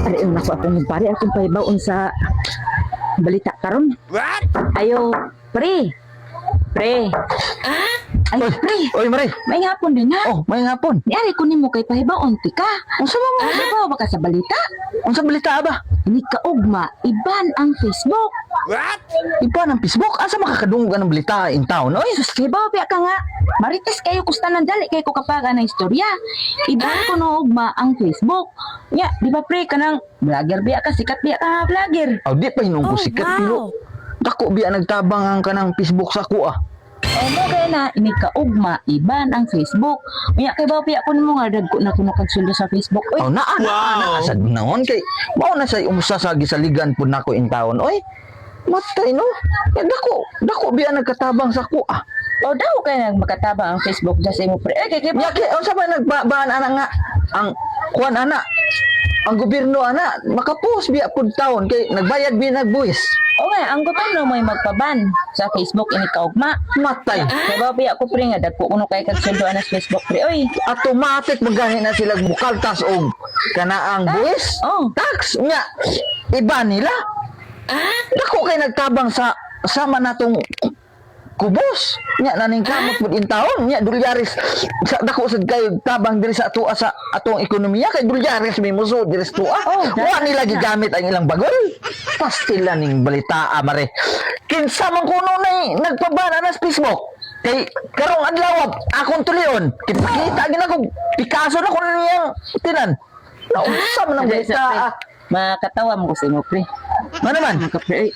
Pare, na ko akong pare akong pahibaon sa balita karon. What? Ayo, pre. Pre. Ay, Oy, pre. oy, Mare. May hapon din ha. Oh, may hapon. Niari ko nimo kay pahibaon ti ka. Unsa ba mo? Ano ba ka sa balita? Unsa balita ba? Ni kaugma, iban ang Facebook. What? Iba ng Facebook. Asa makakadungog ang balita in town, oy? Sus, kay ba ka nga. Marites kayo kusta nang dali kay ko kapag na istorya. Iban ko no ugma ang Facebook. Ya, di ba pre kanang vlogger biya ka, sikat biya ka nga vlogger. Aw, di pa hinungko sikat pero dako biya nagtabang ang kanang Facebook sa ko ah. O mo kaya na, ini kaugma, iban ang Facebook. Unya kay ba piya ko nimo nga dagko na kuno kagsuldo sa Facebook. Uy, Aw, naa sad naon kay mao na say umusa sa gisaligan pud nako in town, oy. Matay no. Kay dako biya nagkatabang sa ko ah. o daw kay nag makatabang ang Facebook just imo pre. Kay Nya kay unsa ba nagbaan ana nga ang kuan ana ang gobyerno ana makapost biya pud taon kay nagbayad biya nagbuwis. o nga ang gobyerno may magpaban sa Facebook ini kaugma. Matay. Kay ba piya ko pre nga dagko kuno kay kagsuldo na sa Facebook pre. Uy, Automatic magahin na sila mukaltas og kanaang buwis. Oh. Tax nya iba nila. Dako kay nagtabang sa sama natong kubos nya naning kamot pud in taon nya dolyares sa dako sad kay tabang diri sa ato sa atong ekonomiya kay dolyares may muso diri sa tuwa. Oh, Wa nila gigamit ang ilang bagol. Pastila ning balita mare. Kinsa man kuno nay nagpabana na sa Facebook. Kay karong adlaw akong tulion kita gina ko Picasso na kuno niyang tinan. Naunsa man ang balita. makatawa mo ko sa imo pre. Ano man? Mga kapre, ay,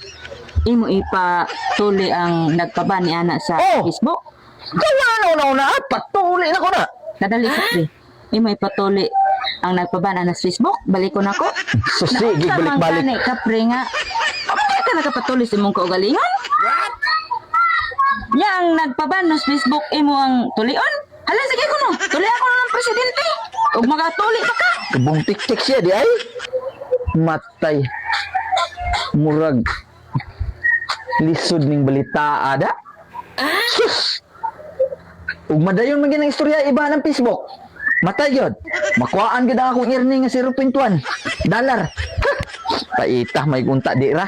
imo ipatuli ang nagpaban ni ana sa Oh! Facebook. Kawano na patuli na ko na. Kadali sa pre. Imo ipatuli ang nagpaban ana sa Facebook. Balik ko na ko. So sige balik-balik. Naunsa man ka kapre nga. Ano ka nakapatuli sa imong kaugalingon? What? Nya ang nagpaban no sa Facebook imo ang tulion. Hala sige ko no. Tuli ako ng presidente. Ug magatuli pa ka. Kabong tik-tik siya di ay. Matay. Murag. Lisod ning balita ada. Sus! Ug madayon man ginang istorya iba ng Facebook. Matay yun. Makuhaan gid ang akong earning nga $0.1. Paita may gunta di ra.